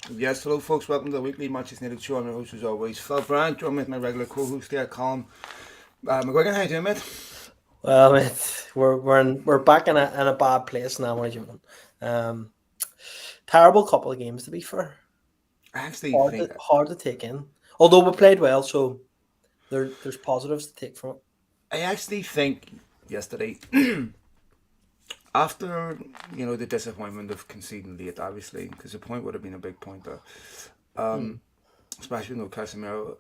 Yes, hello folks, welcome to the weekly Manchester United show. I'm your host as always, Phil Bryant, joined with my regular co-host here, Colm. McGuigan, how you doing, mate? Well, we're back in a bad place now, what you mean? Um, Terrible couple of games to be fair. I actually Hard think, to hard to take in. Although we played well, so there's positives to take from it. I actually think yesterday, after, the disappointment of conceding late, obviously, because the point would have been a big point there, Mm. especially with no Casemiro,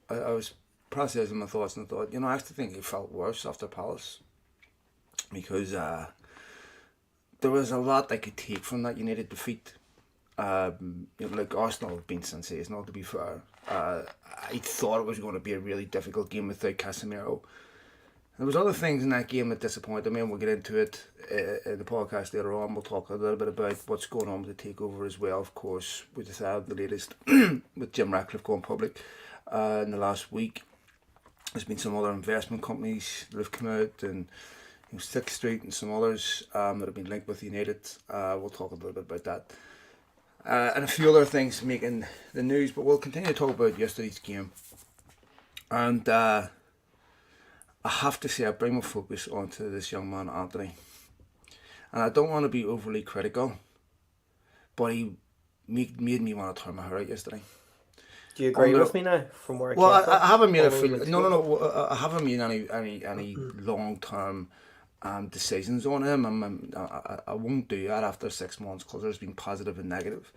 I was processing my thoughts and I thought, I actually think it felt worse after Palace because there was a lot I could take from that United defeat. Like Arsenal have been sensational, to be fair. I thought it was going to be a really difficult game without Casemiro. There was other things in that game that disappointed me, and we'll get into it in the podcast later on. We'll talk a little bit about what's going on with the takeover as well. Of course, we just had the latest with Jim Ratcliffe going public in the last week. There's been some other investment companies that have come out, and Sixth Street and some others that have been linked with United. We'll talk a little bit about that. And a few other things making the news, but we'll continue to talk about yesterday's game. And I have to say, I bring my focus onto this young man, Anthony. And I don't want to be overly critical, but he made me want to turn my hair out yesterday. Do you agree Under, with me now from where it well, came from I haven't made all a those full, weeks no, no, ago? no. I haven't made any long term decisions on him. I won't do that after 6 months because there's been positive and negative.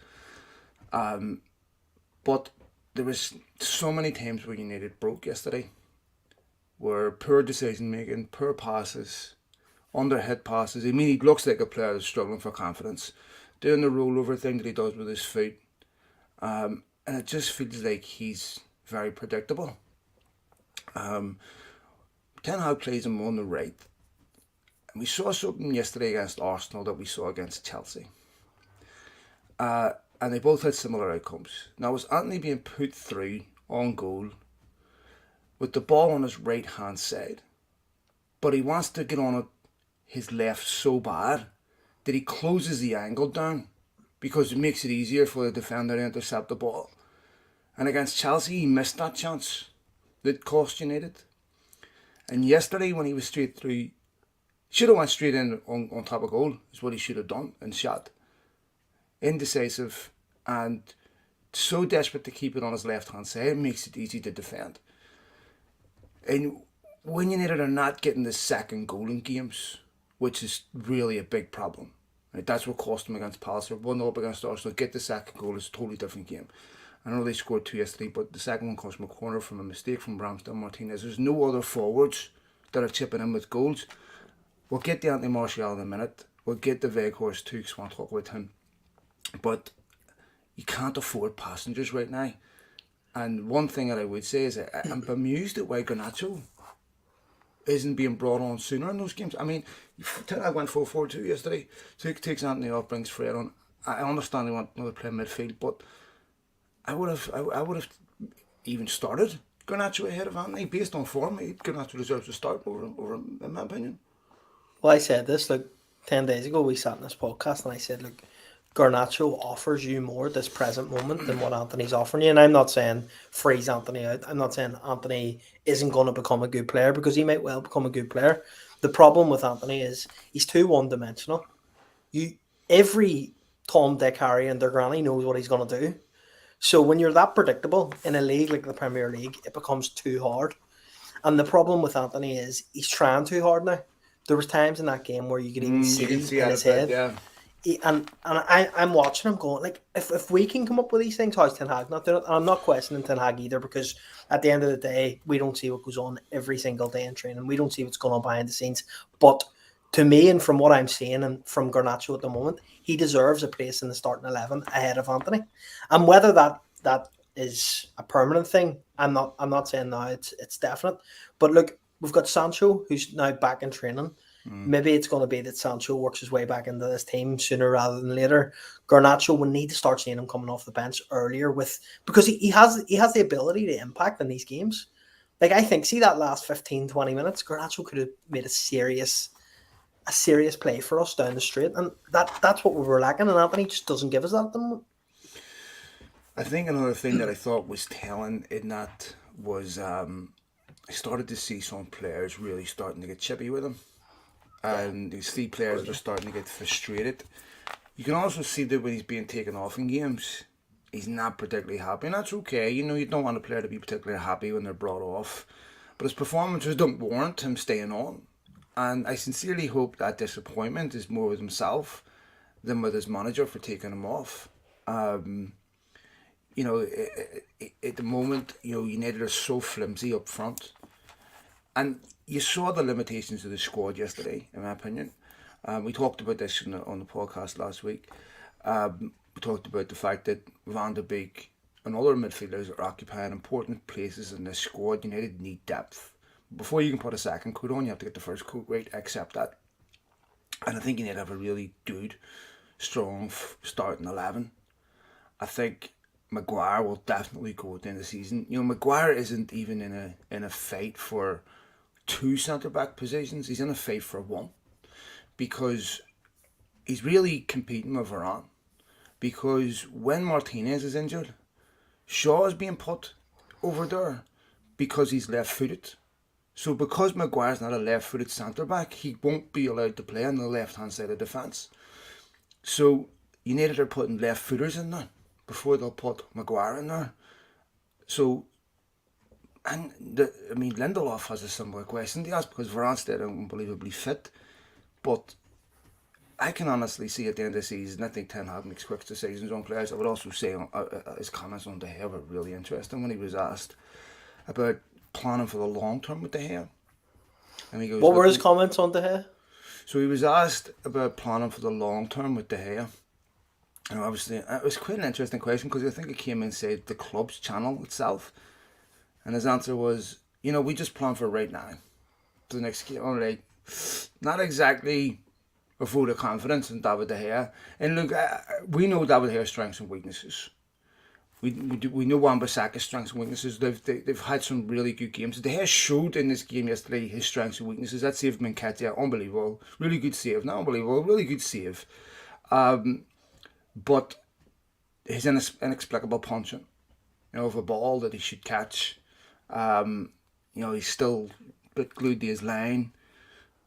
But there was so many times where United broke yesterday, where poor decision making, poor passes, underhit passes. I mean, he looks like a player that's struggling for confidence, doing the rollover thing that he does with his feet, and it just feels like he's very predictable. Ten Hag plays him on the right, and we saw something yesterday against Arsenal that we saw against Chelsea. And they both had similar outcomes. Now, was Anthony being put through on goal with the ball on his right hand side, but he wants to get on it his left so bad that he closes the angle down because it makes it easier for the defender to intercept the ball. And against Chelsea, he missed that chance that cost United. And yesterday, when he was straight through, should have went straight in on top of goal, is what he should have done and shot. Indecisive and so desperate to keep it on his left hand side, it makes it easy to defend. And when United are not getting the second goal in games, which is really a big problem. Right? That's what cost them against Palace. They're 1-0 up against Arsenal. Get the second goal is a totally different game. I know they scored two yesterday, but the second one comes from a corner from a mistake from Ramsdale Martinez. There's no other forwards that are chipping in with goals. We'll get the Anthony Martial in a minute. We'll get the Weghorst too, because I want to talk about him. But you can't afford passengers right now. And one thing that I would say is I'm bemused at why Garnacho isn't being brought on sooner in those games. I mean, I went 4-4-2 yesterday. Takes Anthony off, brings Fred on. I understand they want another player midfield, but I would have even started Garnacho ahead of Anthony based on form. Garnacho deserves to start over in my opinion. Well, I said this, look, 10 days ago we sat in this podcast and I said, look, Garnacho offers you more at this present moment than what Anthony's offering you. And I'm not saying freeze Anthony out. I'm not saying Anthony isn't going to become a good player, because he might well become a good player. The problem with Anthony is he's too one-dimensional. You Every Tom, Dick, Harry and their granny knows what he's going to do. So when you're that predictable in a league like the Premier League, it becomes too hard. And the problem with Anthony is he's trying too hard now. There was times in that game where you could even You can see see in out his of it, head, yeah. I'm watching him going, like, if we can come up with these things, how's Ten Hag not doing it? And I'm not questioning Ten Hag either, because at the end of the day, we don't see what goes on every single day in training. We don't see what's going on behind the scenes. But to me, and from what I'm seeing and from Garnacho at the moment, he deserves a place in the starting 11 ahead of Anthony. And whether that is a permanent thing, I'm not saying now it's definite. But look, we've got Sancho, who's now back in training. Maybe it's going to be that Sancho works his way back into this team sooner rather than later. Garnacho will need to start seeing him coming off the bench earlier, because he has the ability to impact in these games. Like, I think, see that last 15, 20 minutes, Garnacho could have made a serious play for us down the straight, and that's what we were lacking, and Anthony just doesn't give us that at the moment. I think another thing that I thought was telling in that was I started to see some players really starting to get chippy with him. Yeah. And you see players that are starting to get frustrated. You can also see that when he's being taken off in games, he's not particularly happy, and that's okay. You know, you don't want a player to be particularly happy when they're brought off, but his performances don't warrant him staying on. And I sincerely hope that disappointment is more with himself than with his manager for taking him off. Um, you know, at the moment, you know, United are so flimsy up front, and you saw the limitations of the squad yesterday, in my opinion. We talked about this on the podcast last week. We talked about the fact that Van de Beek and other midfielders are occupying important places in this squad. United need depth. Before you can put a second coat on, you have to get the first coat right. Accept that. And I think United have a really good, strong starting 11. I think Maguire will definitely go at the end of the season. You know, Maguire isn't even in a fight for two centre back positions. He's in a fight for one, because he's really competing with Varane. Because when Martinez is injured, Shaw is being put over there because he's left footed. So because Maguire's not a left footed centre back, he won't be allowed to play on the left hand side of defence. So United are putting left footers in there before they'll put Maguire in there. So, and Lindelof has a similar question to ask, because Varane's still unbelievably fit. But I can honestly see at the end of the season, I think Ten Hag makes quick decisions on players. I would also say his comments on De Gea were really interesting when he was asked about planning for the long term with De Gea. And he goes, What were his comments on De Gea? So he was asked about planning for the long term with De Gea. And obviously, it was quite an interesting question, because I think it came in and said the club's channel itself. And his answer was, you know, we just plan for right now. For the next game. I'm like, not exactly a vote of confidence in David De Gea. And look, we know David De Gea's strengths and weaknesses. We know Wan-Bissaka's strengths and weaknesses. They've had some really good games. De Gea showed in this game yesterday his strengths and weaknesses. That save from Nketiah, unbelievable. Really good save. Not unbelievable, really good save. But his inexplicable punching, you know, of a ball that he should catch. You know, he's still a bit glued to his line.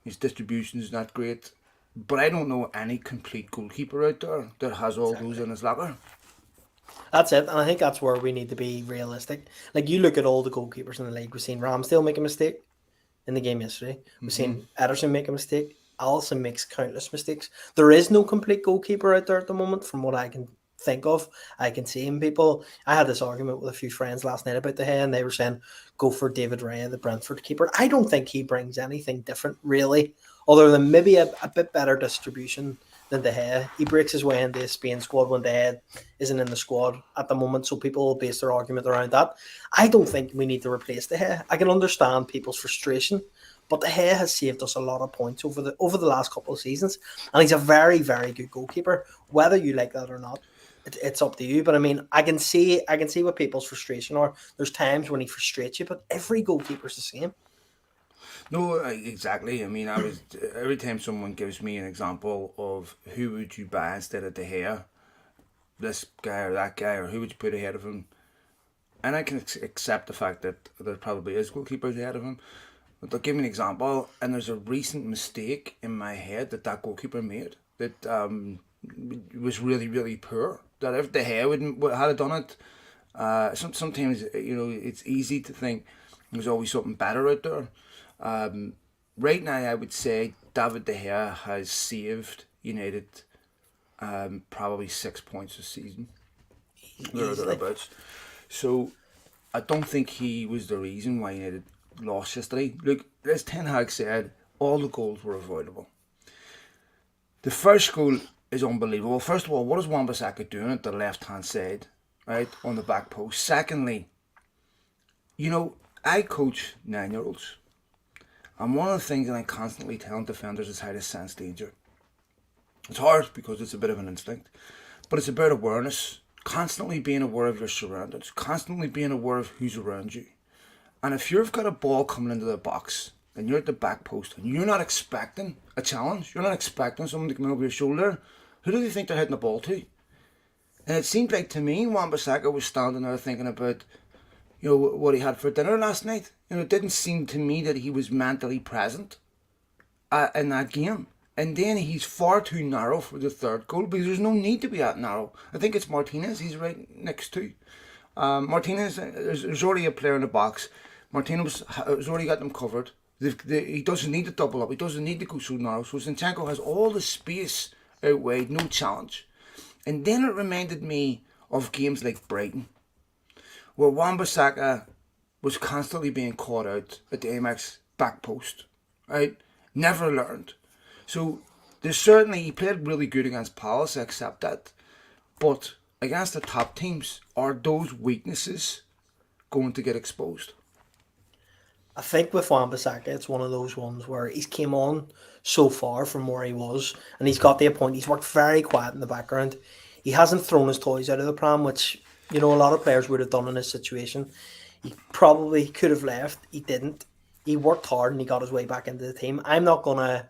His distribution is not great. But I don't know any complete goalkeeper out there that has all those in his locker. That's it, and I think that's where we need to be realistic. Like, you look at all the goalkeepers in the league. We've seen Ramsdale make a mistake in the game yesterday. We've seen Ederson make a mistake. Alisson makes countless mistakes. There is no complete goalkeeper out there at the moment, from what I can think of. I can see in people. I had this argument with a few friends last night about De Gea, and they were saying, go for David Raya, the Brentford keeper. I don't think he brings anything different, really, other than maybe a bit better distribution than De Gea. He breaks his way into a Spain squad when De Gea isn't in the squad at the moment, so people will base their argument around that. I don't think we need to replace De Gea. I can understand people's frustration, but De Gea has saved us a lot of points over the last couple of seasons, and he's a very, very good goalkeeper. Whether you like that or not, it's up to you. But I mean, I can see what people's frustration are. There's times when he frustrates you, but every goalkeeper's the same. No, exactly. I mean, every time someone gives me an example of who would you buy instead of De Gea, this guy or that guy, or who would you put ahead of him, and I can accept the fact that there probably is goalkeepers ahead of him. But they'll give me an example, and there's a recent mistake in my head that goalkeeper made that was really, really poor. That if De Gea had done it, sometimes, you know, it's easy to think there's always something better out there. Right now, I would say David De Gea has saved United probably 6 points this season. Thereabouts. So I don't think he was the reason why United lost yesterday. Look, as Ten Hag said, all the goals were avoidable. The first goal is unbelievable. First of all, what is Wan-Bissaka doing at the left-hand side, right, on the back post? Secondly, you know, I coach 9-year-olds. And one of the things that I'm constantly telling defenders is how to sense danger. It's hard because it's a bit of an instinct, but it's about awareness. Constantly being aware of your surroundings. Constantly being aware of who's around you. And if you've got a ball coming into the box and you're at the back post and you're not expecting a challenge, you're not expecting someone to come over your shoulder, who do you think they're hitting the ball to? And it seemed like to me, Wan-Bissaka was standing there thinking about, what he had for dinner last night. It didn't seem to me that he was mentally present in that game. And then he's far too narrow for the third goal because there's no need to be that narrow. I think it's Martinez he's right next to. Martinez, there's already a player in the box. Martinez has already got them covered. He doesn't need to double up. He doesn't need to go so narrow. So Zinchenko has all the space out wide, no challenge. And then it reminded me of games like Brighton, where Wan-Bissaka was constantly being caught out at the Amex back post, right? Never learned. So there's certainly, he played really good against Palace, I accept that. But against the top teams, are those weaknesses going to get exposed? I think with Wan-Bissaka, it's one of those ones where he's came on so far from where he was, and he's got to a point. He's worked very quiet in the background. He hasn't thrown his toys out of the pram, which a lot of players would have done in this situation. He probably could have left. He didn't. He worked hard and he got his way back into the team. I'm not gonna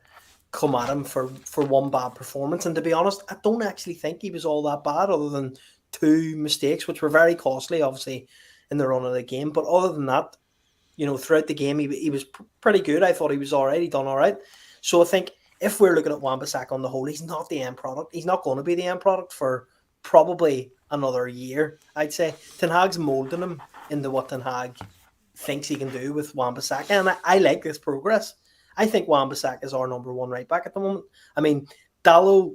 come at him for one bad performance. And to be honest, I don't actually think he was all that bad, other than two mistakes, which were very costly, obviously, in the run of the game. But other than that, throughout the game, he was pretty good. I thought he was all right. He done all right. So I think if we're looking at Wan-Bissaka on the whole, he's not the end product. He's not going to be the end product for probably another year, I'd say. Ten Hag's moulding him into what Ten Hag thinks he can do with Wan-Bissaka, and I like this progress. I think Wan-Bissaka is our number one right back at the moment. I mean, Dallo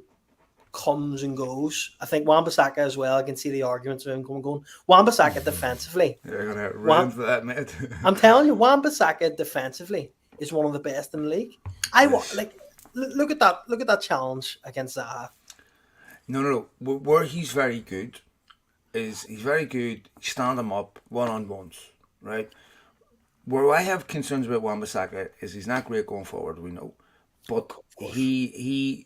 comes and goes. I think Wan-Bissaka as well. I can see the arguments of him going. Wan-Bissaka defensively. You're going to run for that, mate. I'm telling you, Wan-Bissaka defensively is one of the best in the league. Look at that. Look at that challenge against Zaha. No. Where he's very good is he's very good. Stand him up one-on-ones, right? Where I have concerns about Wan-Bissaka is he's not great going forward. We know, but he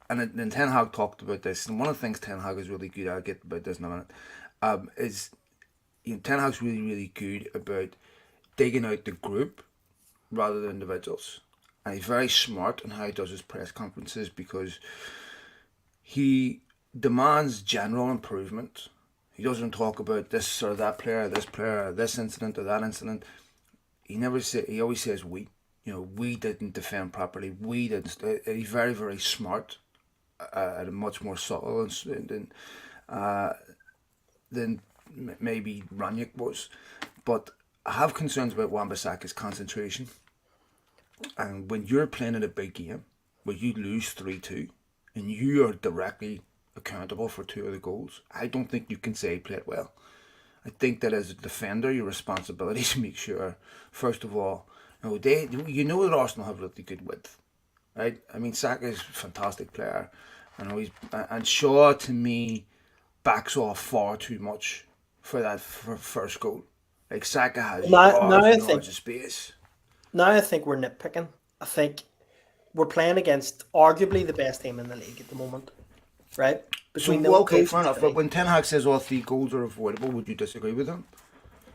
and Ten Hag talked about this. And one of the things Ten Hag is really good at, I'll get about this in a minute, is Ten Hag's really good about digging out the group rather than individuals. And he's very smart in how he does his press conferences because he demands general improvement. He doesn't talk about this or that player, this incident or that incident. He always says we. We didn't defend properly. We didn't. He's very, very smart, and much more subtle than maybe Ranić was. But I have concerns about Wan-Bissaka's concentration. And when you're playing in a big game where you lose 3-2 and you are directly accountable for two of the goals, I don't think you can say he played well. I think that as a defender, your responsibility is to make sure, first of all, that Arsenal have really good width, right? I mean, Saka is a fantastic player, and Shaw to me backs off far too much for that first goal. Like Saka has yards of space. Now I think we're nitpicking. I think we're playing against arguably the best team in the league at the moment, right? Fair enough. But when Ten Hag says all 3 goals are avoidable, would you disagree with him?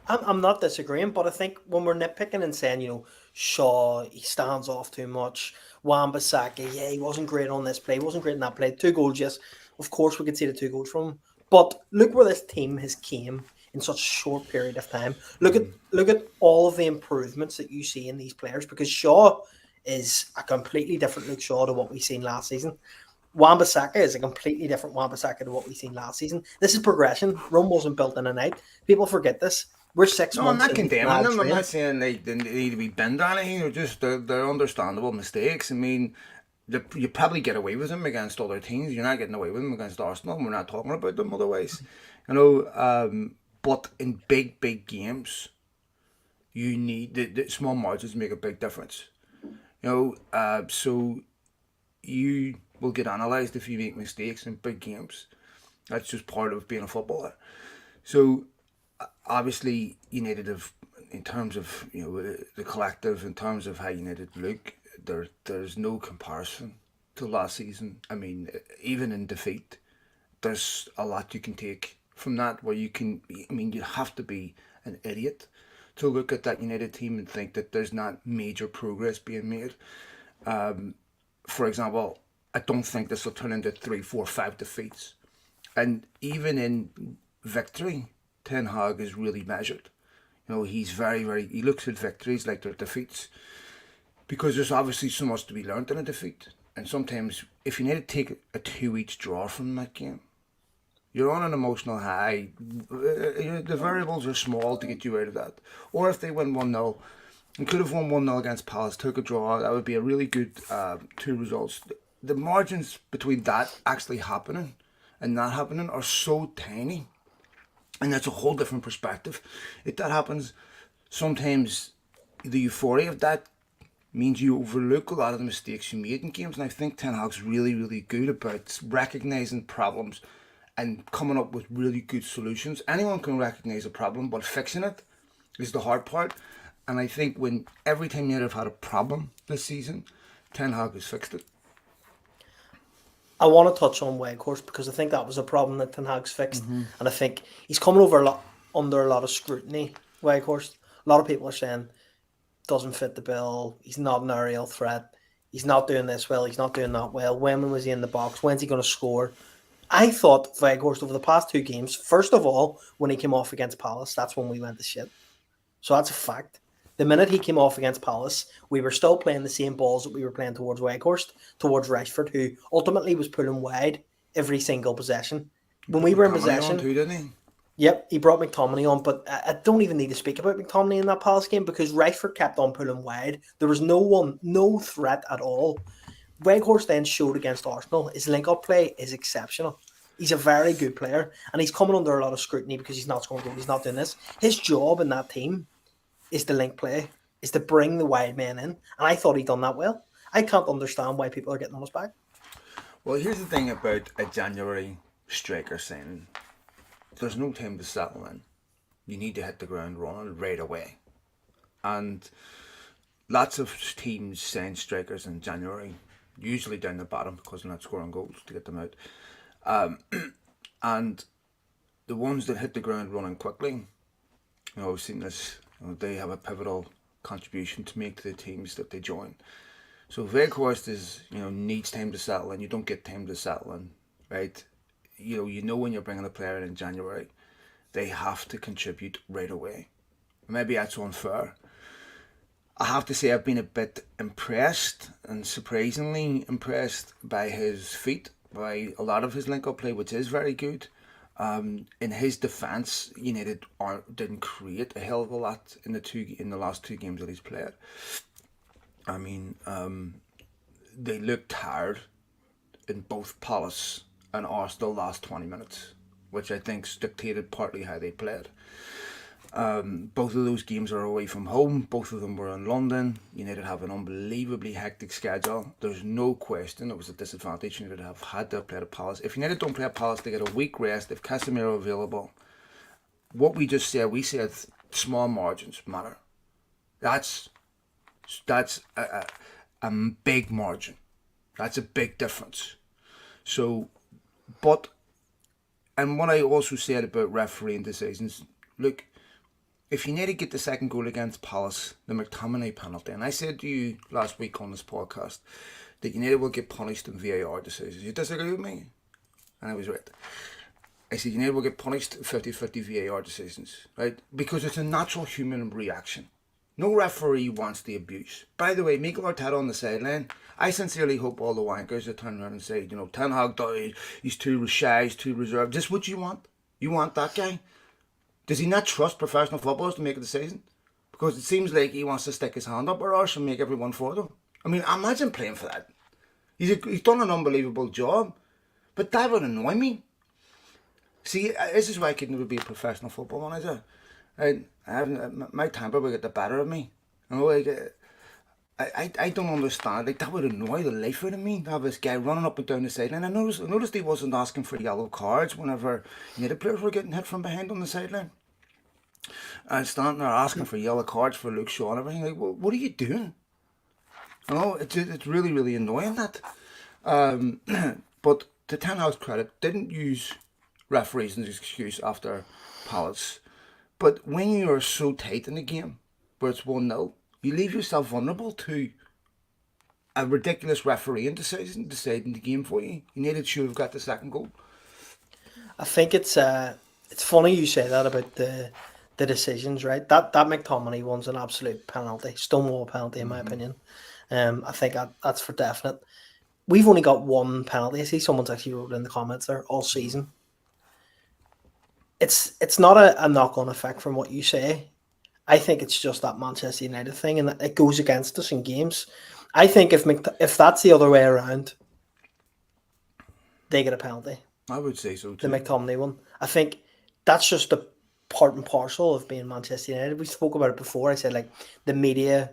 I'm not disagreeing, but I think when we're nitpicking and saying, Shaw, he stands off too much, Wan-Bissaka, he wasn't great on this play, he wasn't great in that play. 2 goals, yes, of course we could see the 2 goals from him. But look where this team has came in such a short period of time. Look at all of the improvements that you see in these players, because Shaw is a completely different Luke Shaw to what we've seen last season. Wan-Bissaka is a completely different Wan-Bissaka to what we've seen last season. This is progression. Rome wasn't built in a night. People forget this. We're 6 months. No, I'm not condemning them. I'm not saying they need to be bent or anything. They're understandable mistakes. I mean, you probably get away with them against other teams. You're not getting away with them against Arsenal. We're not talking about them otherwise. But in big games, you need the small margins make a big difference. So you will get analysed if you make mistakes in big games. That's just part of being a footballer. So obviously United have, in terms of the collective, in terms of how United look, there's no comparison to last season. I mean, even in defeat, there's a lot you can take from that. Where you have to be an idiot to look at that United team and think that there's not major progress being made. For example, I don't think this will turn into 3, 4, 5 defeats. And even in victory, Ten Hag is really measured. He's he looks at victories like they're defeats, because there's obviously so much to be learned in a defeat. And sometimes, if you need to take a 2-each draw from that game, you're on an emotional high. The variables are small to get you out of that. Or if they win 1-0, you could have won 1-0 against Palace, took a draw, that would be a really good two results. The margins between that actually happening and not happening are so tiny. And that's a whole different perspective. If that happens, sometimes the euphoria of that means you overlook a lot of the mistakes you made in games. And I think Ten Hag's really, really good about recognising problems and coming up with really good solutions. Anyone can recognise a problem, but fixing it is the hard part. And I think every time United have had a problem this season, Ten Hag has fixed it. I want to touch on Weghorst because I think that was a problem that Ten Hag's fixed, and I think he's coming under a lot of scrutiny. Weghorst, a lot of people are saying doesn't fit the bill. He's not an aerial threat. He's not doing this well. He's not doing that well. When was he in the box? When's he going to score? I thought Weghorst over the past 2 games, first of all, when he came off against Palace, that's when we went to shit. So that's a fact. The minute he came off against Palace, we were still playing the same balls that we were playing towards Weghorst, towards Rashford, who ultimately was pulling wide every single possession. When we were in possession, too, didn't he? Yep, he brought McTominay on, but I don't even need to speak about McTominay in that Palace game because Rashford kept on pulling wide. There was no threat at all. Weghorst then showed against Arsenal. His link-up play is exceptional. He's a very good player, and he's coming under a lot of scrutiny because he's not scoring goals. He's not doing this. His job in that team is to link play, is to bring the wide men in, and I thought he'd done that well. I can't understand why people are getting on his back. Well, here's the thing about a January striker signing. There's no time to settle in. You need to hit the ground running right away. And lots of teams sign strikers in January, usually down the bottom because they're not scoring goals to get them out. And the ones that hit the ground running quickly, we've seen this, they have a pivotal contribution to make to the teams that they join. So Weghorst needs time to settle in. You don't get time to settle in, right? You know when you're bringing a player in January, they have to contribute right away. Maybe that's unfair. I have to say I've been a bit impressed and surprisingly impressed by his feet, by a lot of his link-up play, which is very good. In his defence, United didn't create a hell of a lot in the last 2 games that he's played. I mean, they looked tired in both Palace and Arsenal last 20 minutes, which I think dictated partly how they played. Both of those games are away from home. Both of them were in London. United have an unbelievably hectic schedule. There's no question it was a disadvantage. United have had to play at Palace. If United don't play at Palace, they get a week rest. If Casemiro available, what we just said, we said small margins matter. That's a big margin. That's a big difference. So, and what I also said about refereeing decisions, look, if you need to get the second goal against Palace, the McTominay penalty, and I said to you last week on this podcast that United will get punished in VAR decisions. You disagree with me? And I was right. I said United will get punished 50-50 VAR decisions, right? Because it's a natural human reaction. No referee wants the abuse. By the way, Mikel Arteta on the sideline, I sincerely hope all the wankers that turn around and say, Ten Hag, he's too shy, he's too reserved. This is what you want? You want that guy? Does he not trust professional footballers to make a decision? Because it seems like he wants to stick his hand up our arse and make everyone for them. I mean, imagine playing for that. He's done an unbelievable job. But that would annoy me. See, this is why I could never be a professional football manager. My temper would get the better of me. I don't understand. Like, that would annoy the life out of me to have this guy running up and down the sideline. I noticed he wasn't asking for yellow cards whenever the players were getting hit from behind on the sideline. And standing there asking for yellow cards for Luke Shaw and everything. Like, what are you doing? It's really, really annoying that. But to Ten Hag's credit, didn't use referees as an excuse after Palace. But when you are so tight in the game, where it's 1-0, you leave yourself vulnerable to a ridiculous refereeing decision deciding the game for you. United should have got the second goal. I think it's funny you say that about the decisions, right? That McTominay one's an absolute penalty, stonewall penalty in my Hmm. opinion. I think that's for definite. We've only got one penalty. I see someone's actually wrote in the comments there all season. It's not a knock on effect from what you say. I think it's just that Manchester United thing, and it goes against us in games. I think if that's the other way around, they get a penalty. I would say so The too. McTominay one. I think that's just a part and parcel of being Manchester United. We spoke about it before. I said like the media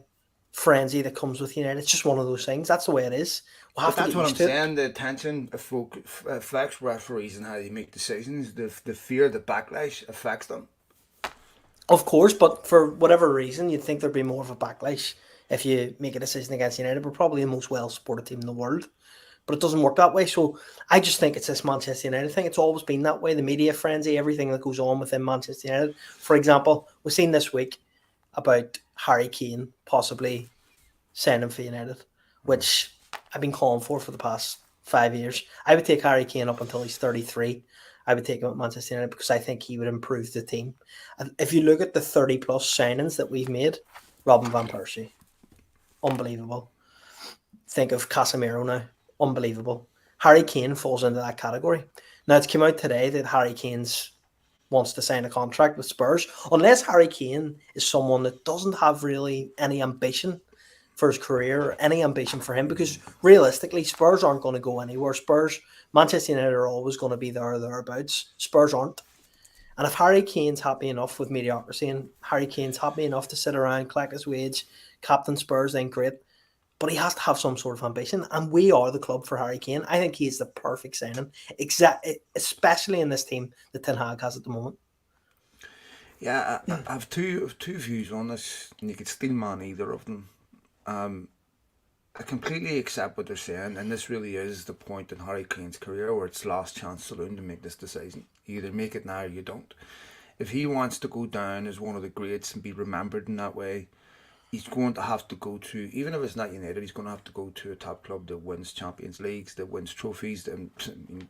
frenzy that comes with United. It's just one of those things. That's the way it is. We'll But have to that's get what I'm used to it. saying. The attention affects referees and how they make decisions. The fear, the backlash affects them. Of course, but for whatever reason, you'd think there'd be more of a backlash if you make a decision against United. We're probably the most well supported team in the world, but it doesn't work that way. So I just think it's this Manchester United thing. It's always been that way. The media frenzy, everything that goes on within Manchester United. For example, we've seen this week about Harry Kane possibly signing for United, which I've been calling for the past 5 years. I would take Harry Kane up until he's 33. I would take him at Manchester United because I think he would improve the team. And if you look at the 30 plus signings that we've made, Robin Van Persie, unbelievable. Think of Casemiro now, unbelievable. Harry Kane falls into that category. Now it's come out today that Harry Kane's wants to sign a contract with Spurs, unless Harry Kane is someone that doesn't have really any ambition for his career or any ambition for him, because realistically, Spurs aren't going to go anywhere. Manchester United are always going to be there or thereabouts. Spurs aren't. And if Harry Kane's happy enough with mediocrity and Harry Kane's happy enough to sit around, collect his wage, captain Spurs, then great. But he has to have some sort of ambition, and we are the club for Harry Kane. I think he's the perfect signing, especially in this team that Ten Hag has at the moment. Yeah, I have two views on this, and you could steal man either of them. Um, I completely accept what they're saying, and this really is the point in Harry Kane's career where it's last chance saloon to make this decision. You either make it now or you don't. If he wants to go down as one of the greats and be remembered in that way, he's going to have to go to, even if it's not United, he's going to have to go to a top club that wins Champions Leagues, that wins trophies. And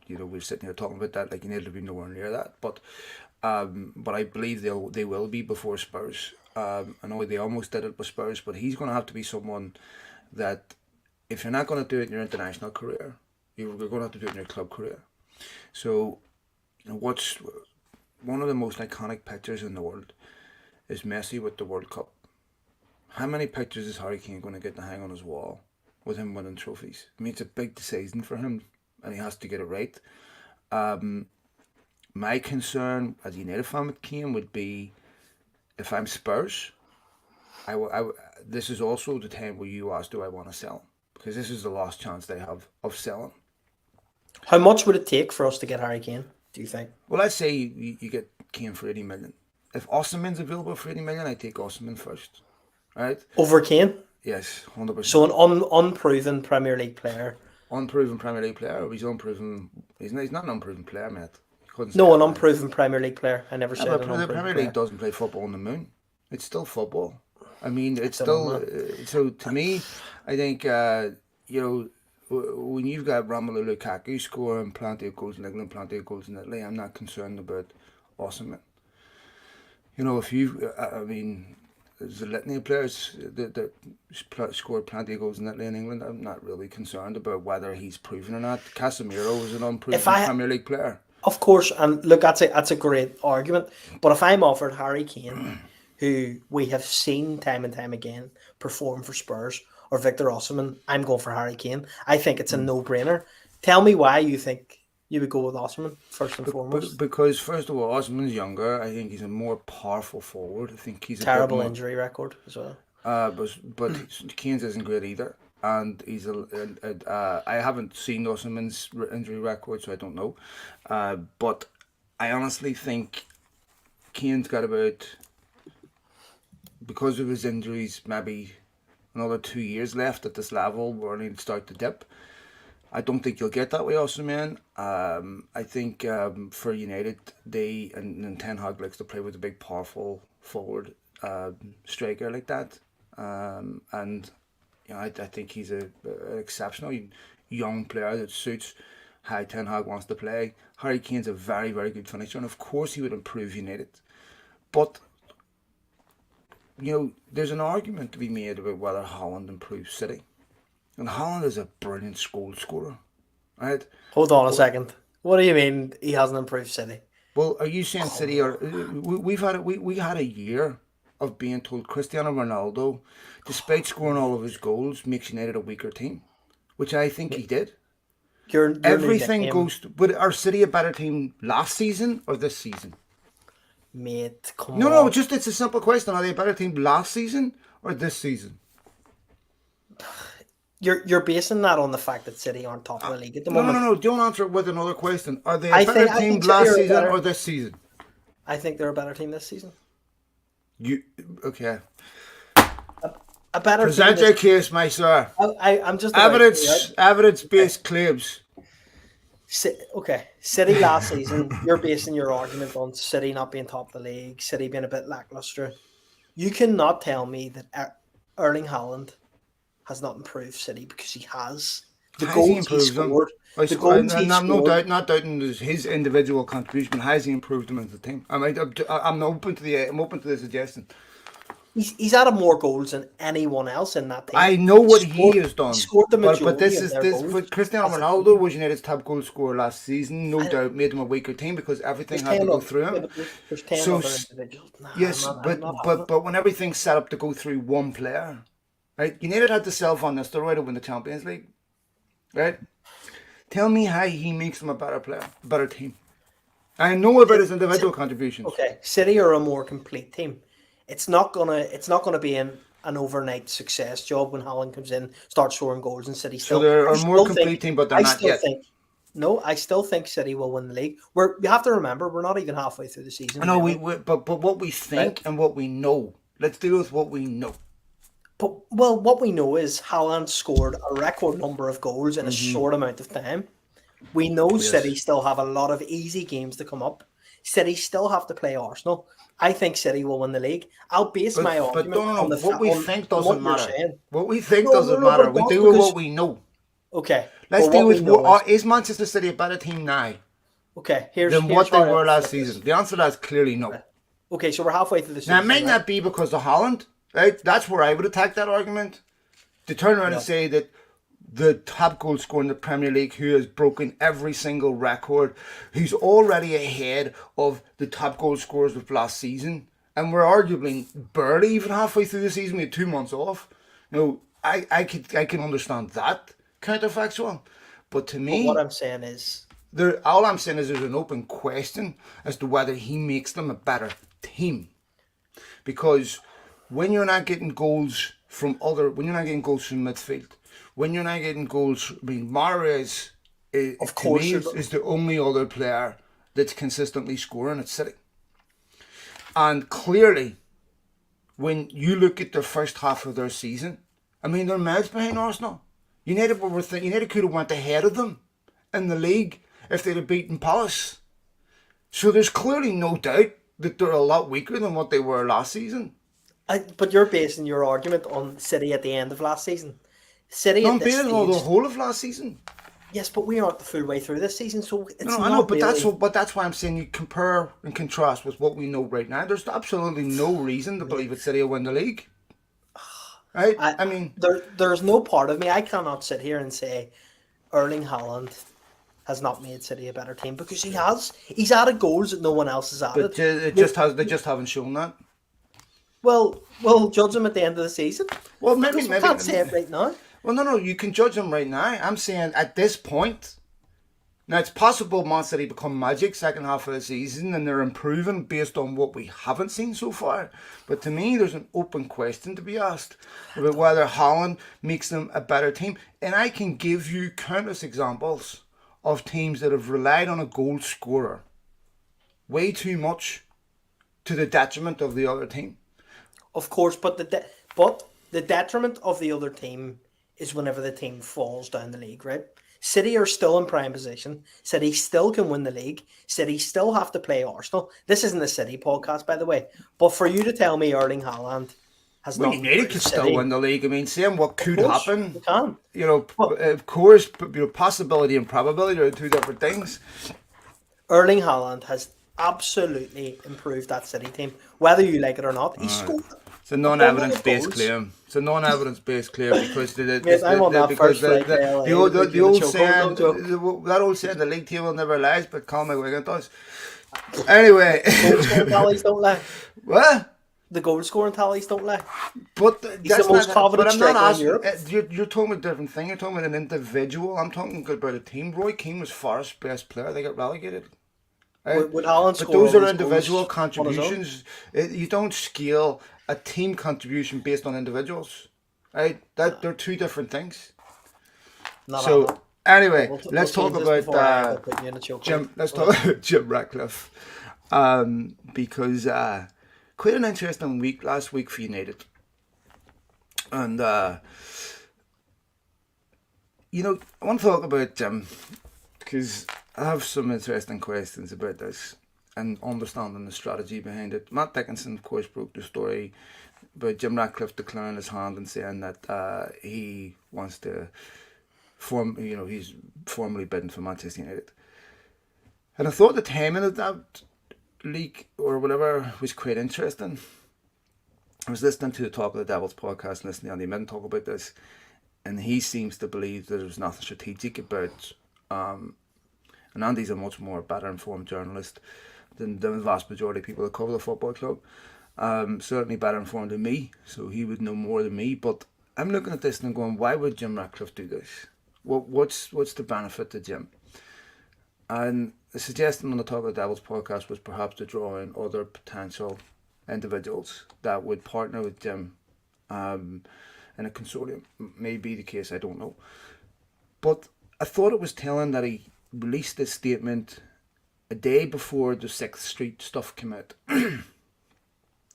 we're sitting here talking about that like United have been nowhere near that. But I believe they will be before Spurs. I know they almost did it with Spurs, but he's going to have to be someone that, if you're not going to do it in your international career, you're going to have to do it in your club career. So, what's one of the most iconic pictures in the world is Messi with the World Cup. How many pictures is Harry Kane going to get to hang on his wall with him winning trophies? I mean, it's a big decision for him, and he has to get it right. Um, my concern as a United fan with Kane would be, if I'm Spurs, this is also the time where you ask, do I want to sell him? Because this is the last chance they have of selling. How much would it take for us to get Harry Kane, do you think? Well, let's say you get Kane for 80 million. If Osimhen's available for 80 million, I take Osimhen first. Right? Over Kane? Yes, So 100%. an unproven Premier League player. Unproven Premier League player, or he's unproven. He's not an unproven player, mate. You couldn't say No, an that now. unproven Premier League player. I never Yeah, said but an the unproven Premier League player. doesn't play football on the moon. It's still football. I mean, I it's don't know, still. man. So to me, I think when you've got Romelu Lukaku scoring plenty of goals in England, plenty of goals in Italy, I'm not concerned about Osimhen. If you, I mean, there's a litany of players that scored plenty of goals in Italy and England. I'm not really concerned about whether he's proven or not. Casemiro was an If unproven I, Premier League player. of course, and look, that's a great argument. But if I'm offered Harry Kane, who we have seen time and time again perform for Spurs, or Victor Osimhen, I'm going for Harry Kane. I think it's a no-brainer. Tell me why you think you would go with Osimhen first and foremost. Because first of all, Osman's younger. I think he's a more powerful forward. I think he's a bit Terrible more. injury record as well. But Kane's isn't great either, and I haven't seen Osman's injury record, so I don't know. But I honestly think Kane's got about, because of his injuries, maybe another 2 years left at this level where he'll start to dip. I don't think you'll get that way, also, man. I think for United, and Ten Hag likes to play with a big, powerful forward striker like that, and I think he's an exceptional young player that suits how Ten Hag wants to play. Harry Kane's a very, very good finisher, and of course he would improve United. But, there's an argument to be made about whether Haaland improves City. And Haaland is a brilliant goal scorer, right? Hold on a second. What do you mean he hasn't improved City? Well, are you saying City are... We had a year of being told Cristiano Ronaldo, despite scoring all of his goals, makes United a weaker team, which I think he did. Everything goes... But are City a better team last season or this season? Mate, come on. No, it's a simple question. Are they a better team last season or this season? You're basing that on the fact that City aren't top of the league at the moment. No. Don't answer it with another question. Are they a better team last season or this season? I think they're a better team this season. Okay. A better Present team your case, my sir. I'm just evidence-based claims. Okay, City last season, you're basing your argument on City not being top of the league, City being a bit lackluster. You cannot tell me that Erling Haaland has not improved City, because he has. The goals he scored. I'm not doubting his individual contribution, but has he improved them as a team? I'm open to the suggestion. He's added more goals than anyone else in that team. I know what he has done. He scored the majority but this of their goals. For Cristiano Ronaldo was United's top goal scorer last season. No doubt made them a weaker team because everything had to go through him. There's 10 other individuals. Yes, but when everything's set up to go through one player, right? United had to sell Van Nistelrooy to win the Champions League, right? Tell me how he makes them a better player, a better team. I know about his individual contributions. Okay, City are a more complete team. It's not gonna be an overnight success job when Haaland comes in, starts scoring goals, and City still. So they're a more complete team, but they're not yet. I still think City will win the league. You have to remember, we're not even halfway through the season. No, but what we think and what we know. Let's deal with what we know. What we know is Haaland scored a record number of goals in a short amount of time. We know City still have a lot of easy games to come up. City still have to play Arsenal. I think City will win the league. I'll base my argument on the what we think doesn't matter. What we think doesn't matter. We deal with what we know. Okay. Let's deal with what is Manchester City a better team now? Okay. Than what they were last season. The answer to that is clearly no. Okay, so we're halfway through the season. Now, it might not be because of Haaland, right? That's where I would attack that argument. To turn around and say that the top goal scorer in the Premier League, who has broken every single record, who's already ahead of the top goal scorers of last season, and we're arguably barely even halfway through the season. We had 2 months off. I can understand that counterfactual, but to me, what I'm saying is, there's an open question as to whether he makes them a better team, because when you're not getting goals from midfield. When you're not getting goals, Mahrez is the only other player that's consistently scoring at City. And clearly, when you look at the first half of their season, they're miles behind Arsenal. United could have went ahead of them in the league if they'd have beaten Palace. So there's clearly no doubt that they're a lot weaker than what they were last season. But you're basing your argument on City at the end of last season. I'm basing on the whole of last season. Yes, but we aren't the full way through this season, so it's not. I know, but that's why I'm saying you compare and contrast with what we know right now. There's absolutely no reason to believe that City will win the league. Right? There's no part of me. I cannot sit here and say Erling Haaland has not made City a better team, because he has. He's added goals that no one else has added. But they just haven't shown that. Well, we'll judge them at the end of the season. Well, maybe can't say it right now. Well, no, you can judge them right now. I'm saying at this point, now it's possible Man City become magic second half of the season and they're improving based on what we haven't seen so far. But to me, there's an open question to be asked about whether Haaland makes them a better team. And I can give you countless examples of teams that have relied on a goal scorer way too much to the detriment of the other team. Of course, but the detriment of the other team is whenever the team falls down the league, right? City are still in prime position. City still can win the league. City still have to play Arsenal. This isn't a City podcast, by the way. But for you to tell me Erling Haaland has Well, not United improved could still City. win the league. I mean, saying what could course, happen, they can. you know, But of course, possibility and probability are two different things. Erling Haaland has absolutely improved that City team, whether you like it or not. He scored It's a a bundle of non-evidence-based goals. claim. It's a non-evidence-based claim because Mate, I'm on that because first flight to the LA to old put the you in a old chokehold, saying no joke. that old saying the league table never lies, but Colm McGuigan does. Anyway, Goal scoring tallies don't lie. what? The goal scoring tallies don't lie. But He's the that's most not. But coveted I'm not striker in asking. Europe. You're talking about a different thing. You're talking about an individual. I'm talking about a team. Roy Keane was Forest's best player. They got relegated. Right? Would Haaland But score those all are his individual goals on his own? contributions. You don't scale a team contribution based on individuals. Right? They're two different things. Not on So anyway, We'll let's talk change this about before I end up putting you in a chokehold. Jim. Let's talk about Jim Ratcliffe, because quite an interesting week last week for United, and you know I want to talk about Jim because I have some interesting questions about this and understanding the strategy behind it. Matt Dickinson, of course, broke the story about Jim Ratcliffe declaring his hand and saying that he wants to he's formally bidding for Manchester United. And I thought the timing of that leak or whatever was quite interesting. I was listening to the Talk of the Devils podcast and listening to Andy Minton talk about this, and he seems to believe that there's nothing strategic about. And Andy's a much more better informed journalist than the vast majority of people that cover the football club. Certainly better informed than me, so he would know more than me. But I'm looking at this and I'm going, why would Jim Ratcliffe do this? What's the benefit to Jim? And the suggestion on the Talk of the Devils podcast was perhaps to draw in other potential individuals that would partner with Jim in a consortium. May be the case, I don't know. But I thought it was telling that he released this statement a day before the 6th Street stuff came out,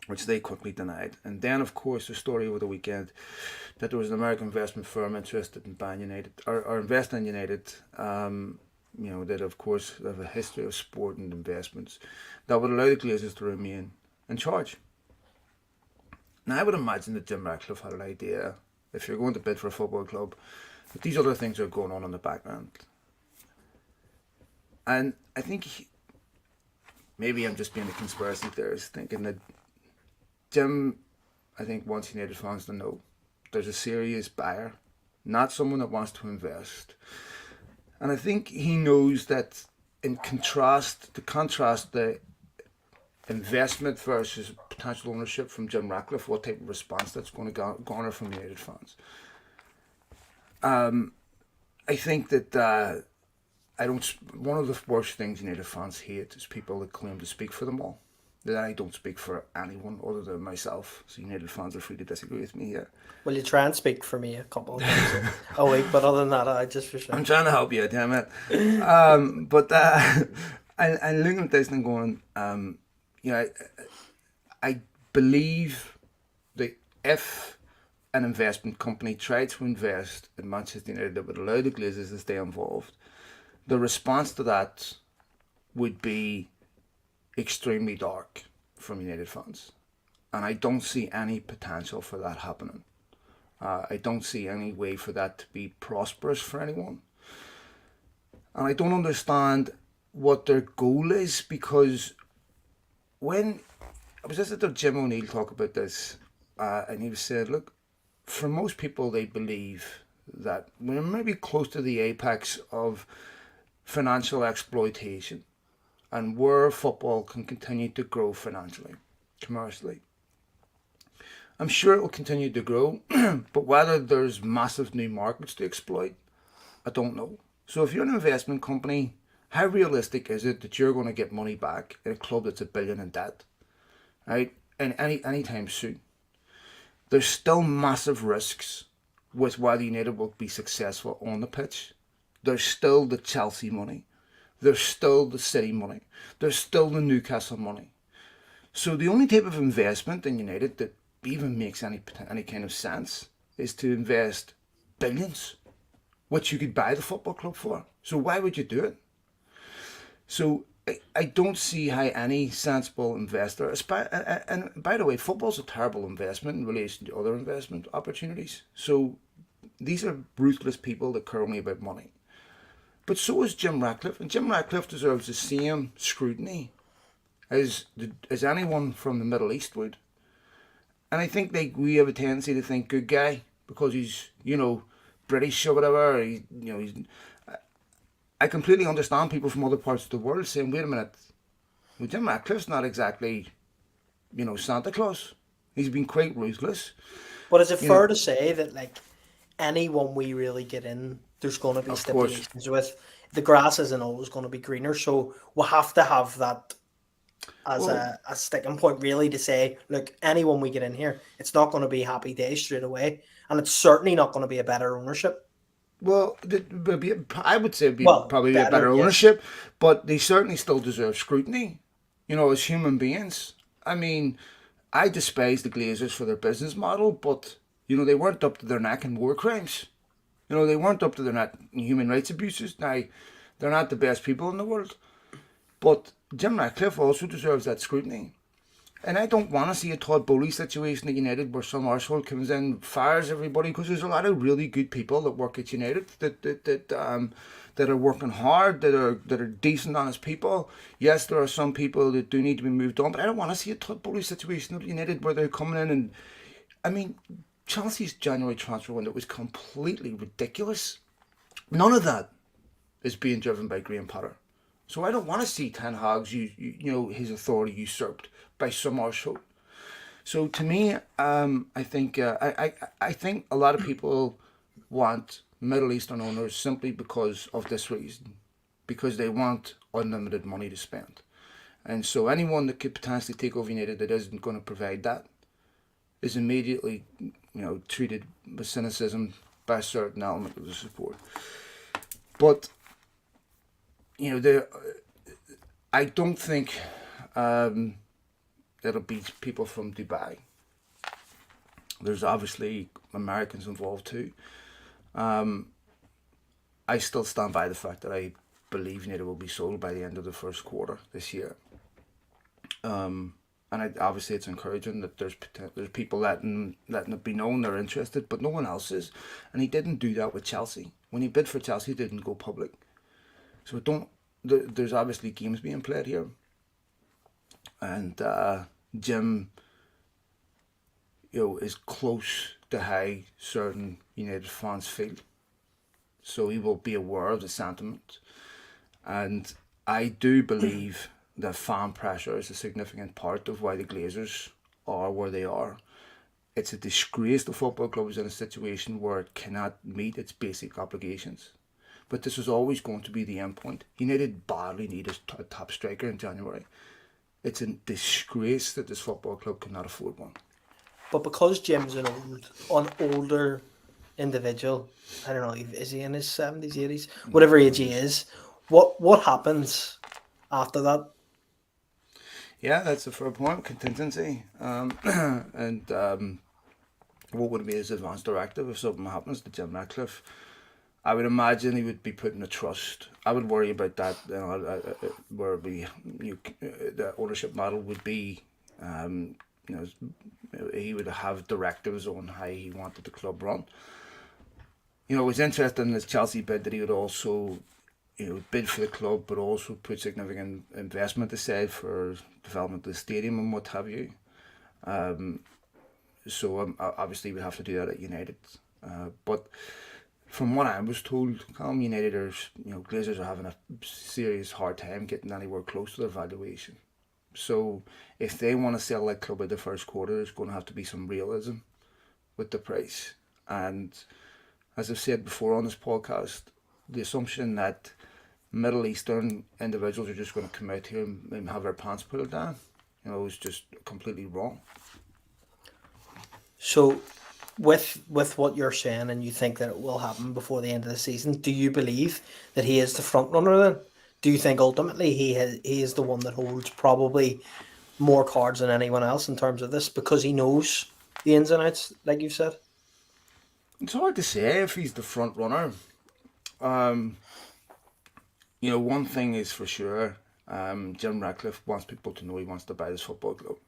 which they quickly denied. And then, of course, the story over the weekend that there was an American investment firm interested in buying United, or investing in United, that of course have a history of sport and investments that would allow the Glazers to remain in charge. Now, I would imagine that Jim Ratcliffe had an idea, if you're going to bid for a football club, that these other things are going on in the background. And I think maybe I'm just being a conspiracy theorist, thinking that Jim, I think, wants United fans to know there's a serious buyer, not someone that wants to invest. And I think he knows that to contrast the investment versus potential ownership from Jim Ratcliffe, what type of response that's going to garner from United fans. I think that one of the worst things United fans hate is people that claim to speak for them all. That I don't speak for anyone other than myself. So United fans are free to disagree with me here. Well, you try and speak for me a couple of times a week, but other than that, I just for sure. I'm trying to help you, damn it. But I'm looking at this and going, I believe that if an investment company tried to invest in Manchester United that would allow the Glazers to stay involved, the response to that would be extremely dark from United fans. And I don't see any potential for that happening. I don't see any way for that to be prosperous for anyone. And I don't understand what their goal is, because when I was listening to Jim O'Neill talk about this, and he was saying, look, for most people, they believe that we're maybe close to the apex of financial exploitation and where football can continue to grow financially, commercially. I'm sure it will continue to grow, but whether there's massive new markets to exploit, I don't know. So if you're an investment company, how realistic is it that you're going to get money back in a club that's $1 billion in debt, right? And anytime soon. There's still massive risks with whether United will be successful on the pitch. There's still the Chelsea money. There's still the City money. There's still the Newcastle money. So the only type of investment in United that even makes any kind of sense is to invest billions, which you could buy the football club for. So why would you do it? So I don't see how any sensible investor, and by the way, football's a terrible investment in relation to other investment opportunities. So these are ruthless people that care only about money. But so is Jim Ratcliffe, and Jim Ratcliffe deserves the same scrutiny as anyone from the Middle East would. And I think we have a tendency to think good guy because he's British or whatever. He's I completely understand people from other parts of the world saying, wait a minute, well, Jim Ratcliffe's not exactly, Santa Claus. He's been quite ruthless. But is it You know, fair to say that like anyone we really get in, there's going to be of course. stipulations with the grass isn't always going to be greener, so we'll have to have that as Well, a sticking point really to say, look, anyone we get in here, it's not going to be happy days straight away, and it's certainly not going to be a better ownership. well, I would say it'd be Well, probably a better, better yes. ownership, but they certainly still deserve scrutiny, as human beings. I mean, I despise the Glazers for their business model, but, they weren't up to their neck in war crimes. They weren't up to their neck in human rights abuses. Now, they're not the best people in the world, but Jim Ratcliffe also deserves that scrutiny. And I don't want to see a Todd Bowley situation at United where some arsehole comes in, fires everybody, because there's a lot of really good people that work at United that are working hard, that are decent, honest people. Yes, there are some people that do need to be moved on, but I don't want to see a Todd Bowley situation at United where they're coming in and, I mean, Chelsea's January transfer window was completely ridiculous. None of that is being driven by Graham Potter. So I don't want to see Ten Hag's his authority usurped by some arsehole. So to me, I think I think a lot of people want Middle Eastern owners simply because of this reason, because they want unlimited money to spend, and so anyone that could potentially take over United that isn't going to provide that is immediately treated with cynicism by a certain element of the support. But I don't think it'll be people from Dubai. There's obviously Americans involved too. I still stand by the fact that I believe United will be sold by the end of the first quarter this year. And obviously it's encouraging that there's people letting it be known they're interested, but no one else is. And he didn't do that with Chelsea. When he bid for Chelsea, he didn't go public. So there's obviously games being played here. And Jim, is close to how certain United fans feel. So he will be aware of the sentiment. And I do believe that fan pressure is a significant part of why the Glazers are where they are. It's a disgrace the football club is in a situation where it cannot meet its basic obligations. But this was always going to be the end point. United badly need a top striker in January. It's a disgrace that this football club cannot afford one. But because Jim's an older individual, I don't know, is he in his 70s, 80s, whatever age he is, what happens after that? Yeah, that's a fair point. Contingency. And what would be his advance directive if something happens to Jim Ratcliffe? I would imagine he would be put in a trust. I would worry about that. Where the ownership model would be. He would have directives on how he wanted the club run. It was interesting in his Chelsea bid that he would also, bid for the club, but also put significant investment aside for development of the stadium and what have you. So obviously we'd have to do that at United. But from what I was told, Colm, United are, Glazers are having a serious hard time getting anywhere close to their valuation. So if they want to sell that club at the first quarter, there's going to have to be some realism with the price. And as I've said before on this podcast, the assumption that Middle Eastern individuals are just going to come out here and have their pants pulled down, is just completely wrong. So, with what you're saying, and you think that it will happen before the end of the season, do you believe that he is the front runner? Then, do you think ultimately he is the one that holds probably more cards than anyone else in terms of this because he knows the ins and outs, like you've said? It's hard to say if he's the front runner. One thing is for sure, Jim Ratcliffe wants people to know he wants to buy this football club.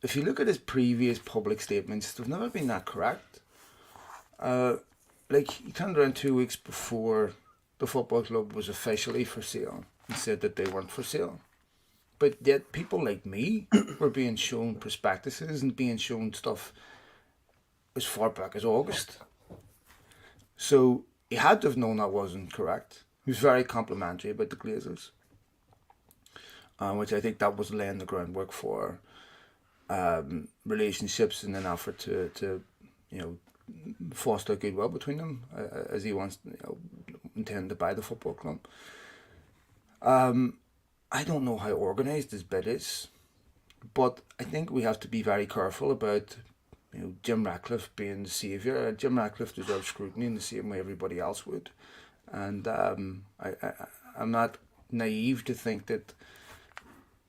If you look at his previous public statements, they've never been that correct. Like, he turned around 2 weeks before the football club was officially for sale and said that they weren't for sale. But yet people like me were being shown prospectuses and being shown stuff as far back as August. So he had to have known that wasn't correct. He was very complimentary about the Glazers, which I think that was laying the groundwork for relationships in an effort to foster goodwill between them, as he wants, intend to buy the football club. I don't know how organised his bid is, but I think we have to be very careful about Jim Ratcliffe being the saviour. Jim Ratcliffe deserves scrutiny in the same way everybody else would, and I'm not naive to think that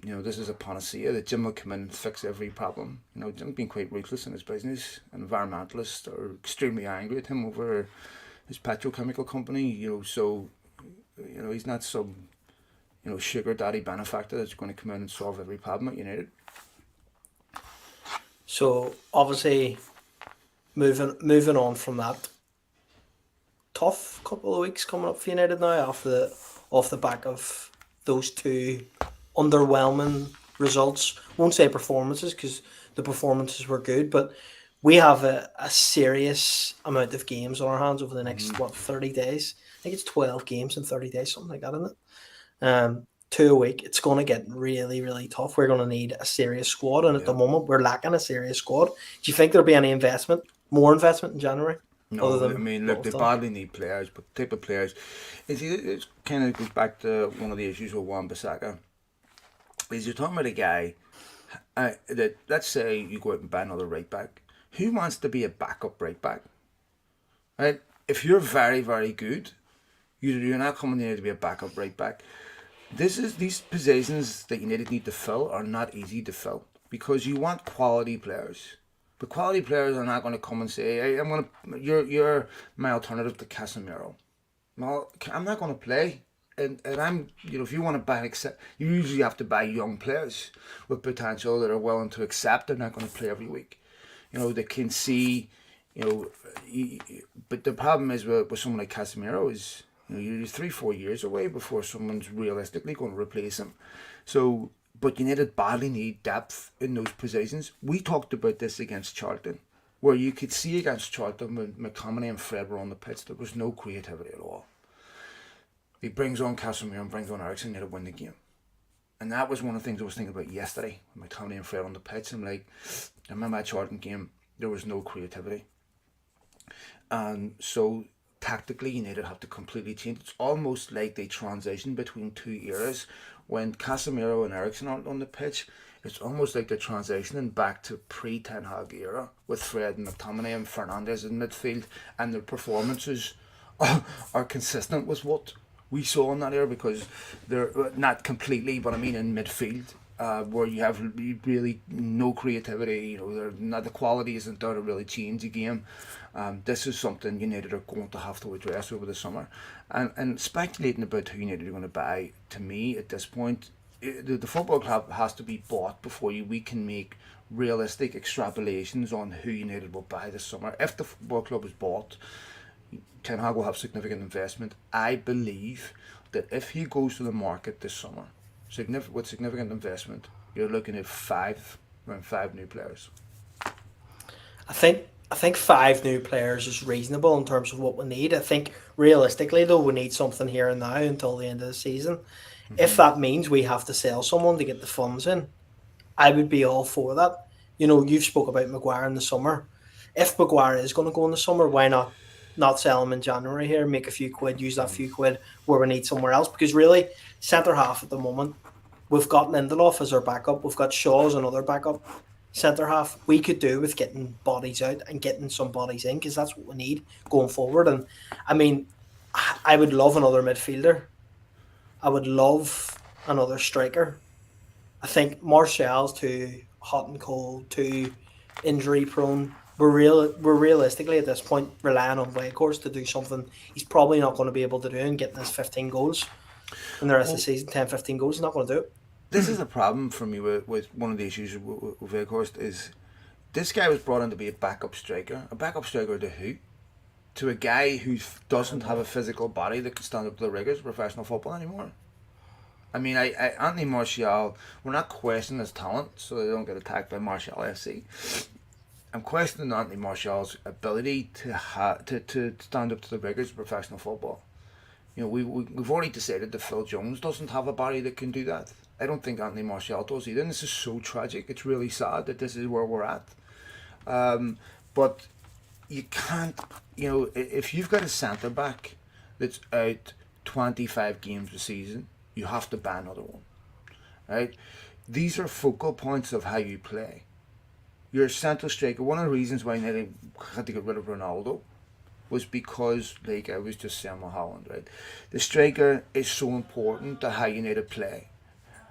this is a panacea, that Jim will come in and fix every problem. Jim's been quite ruthless in his business. Environmentalists are extremely angry at him over his petrochemical company. So he's not some sugar daddy benefactor that's going to come in and solve every problem at United. So obviously, moving on from that, tough couple of weeks coming up for United now off the back of those two underwhelming results. Won't say performances because the performances were good, but we have a serious amount of games on our hands over the next 30 days. I think it's 12 games in 30 days, something like that, isn't it? 2 a week. It's going to get really, really tough. We're going to need a serious squad, and at the moment we're lacking a serious squad. Do you think there'll be any more investment in January? No, I mean, look, they badly need players, but the type of players, it kind of goes back to one of the issues with Wan-Bissaka. Is you're talking about a guy that, let's say you go out and buy another right back. Who wants to be a backup right back? Right? If you're very, very good, you're not coming here to be a backup right back. These positions that United need to fill are not easy to fill because you want quality players. But quality players are not going to come and say, "Hey, you're my alternative to Casemiro." Well, I'm not going to play. And I'm, if you want to buy, you usually have to buy young players with potential that are willing to accept they're not going to play every week. They can see, but the problem is with someone like Casemiro is, you're 3-4 years away before someone's realistically going to replace him. So, but United badly need depth in those positions. We talked about this against Charlton, where you could see against Charlton when McTominay and Fred were on the pitch, there was no creativity at all. He brings on Casemiro and brings on Eriksen to win the game. And that was one of the things I was thinking about yesterday, with McTominay and Fred on the pitch. I'm like, I remember that Charlton game, there was no creativity. And so tactically, United have to completely change. It's almost like they transition between two eras. When Casemiro and Eriksen aren't on the pitch, it's almost like they're transitioning back to pre-Ten Hag era with Fred and McTominay and Fernandes in midfield, and their performances are consistent with what we saw in that era, because they're not completely, but I mean in midfield, where you have really no creativity. The quality isn't there to really change the game. This is something United are going to have to address over the summer, and speculating about who United are going to buy, to me at this point, the football club has to be bought before we can make realistic extrapolations on who United will buy this summer. If the football club is bought, Ten Hag will have significant investment. I believe that if he goes to the market this summer, with significant investment, you're looking at around five new players. I think 5 new players is reasonable in terms of what we need. I think realistically though, we need something here and now until the end of the season. Mm-hmm. If that means we have to sell someone to get the funds in, I would be all for that. You've spoke about Maguire in the summer. If Maguire is going to go in the summer, why not sell him in January here, make a few quid, use that few quid where we need somewhere else? Because really, centre half at the moment, we've got Lindelof as our backup, we've got Shaw as another backup centre half. We could do with getting bodies out and getting some bodies in, because that's what we need going forward. And I mean, I would love another midfielder. I would love another striker. I think Martial's too hot and cold, too injury prone. We're realistically at this point relying on Weghorst to do something he's probably not going to be able to do and getting his 15 goals. in the rest of Well, the season, 10, 15 goals. He's not going to do it. this is a problem for me with one of the issues with Veghorst is this guy was brought in to be a backup striker. A backup striker to who? To a guy who doesn't have a physical body that can stand up to the rigors of professional football anymore. I mean, Anthony Martial, we're not questioning his talent, so they don't get attacked by Martial FC. I'm questioning Anthony Martial's ability to stand up to the rigors of professional football. You know, we've already decided that Phil Jones doesn't have a body that can do that. I don't think Anthony Martial does either, and this is so tragic. It's really sad that this is where we're at. But you can't, if you've got a centre back that's out 25 games a season, you have to ban another one, right? These are focal points of how you play. Your central striker. One of the reasons why they had to get rid of Ronaldo was because, like I was just saying with Holland, right? The striker is so important to how you need to play,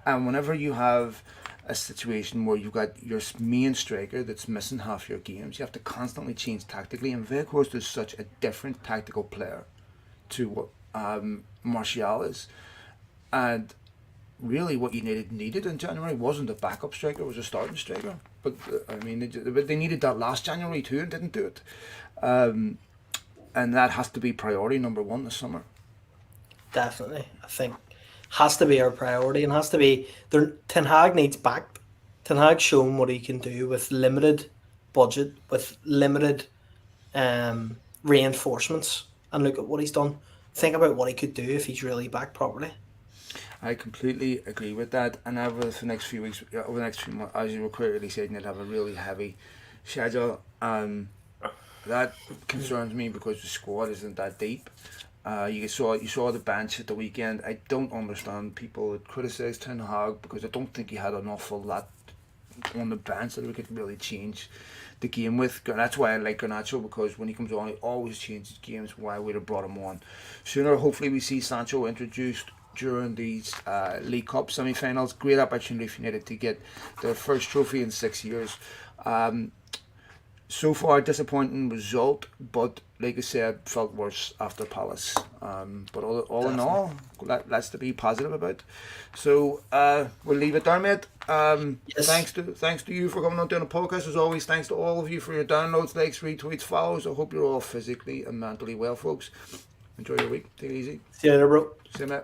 and whenever you have a situation where you've got your main striker that's missing half your games, you have to constantly change tactically. And Veghorst is such a different tactical player to what Martial is. And really what you needed in January wasn't a backup striker, it was a starting striker. But I mean, they needed that last January too and didn't do it. And that has to be priority number one this summer. Definitely. I think has to be our priority, and has to be there. Ten Hag needs back. Ten Hag's shown what he can do with limited budget, with limited reinforcements, and look at what he's done. Think about what he could do if he's really back properly. I completely agree with that, and over the next few weeks, over the next few months, as you were clearly saying, you'd have a really heavy schedule. That concerns me because the squad isn't that deep. You saw the bench at the weekend. I don't understand people that criticise Ten Hag because I don't think he had an awful lot on the bench that we could really change the game with. That's why I like Garnacho, because when he comes on, he always changes games. Why we'd have brought him on sooner. Hopefully, we see Sancho introduced during these League Cup semi-finals. Great opportunity for United to get their first trophy in 6 years. So far, disappointing result, but like I said, felt worse after Palace. But all in all, let's to be positive about. So we'll leave it there, mate. Yes. Thanks to you for coming on doing the podcast. As always, thanks to all of you for your downloads, likes, retweets, follows. I hope you're all physically and mentally well, folks. Enjoy your week. Take it easy. See you later, bro. See you, mate.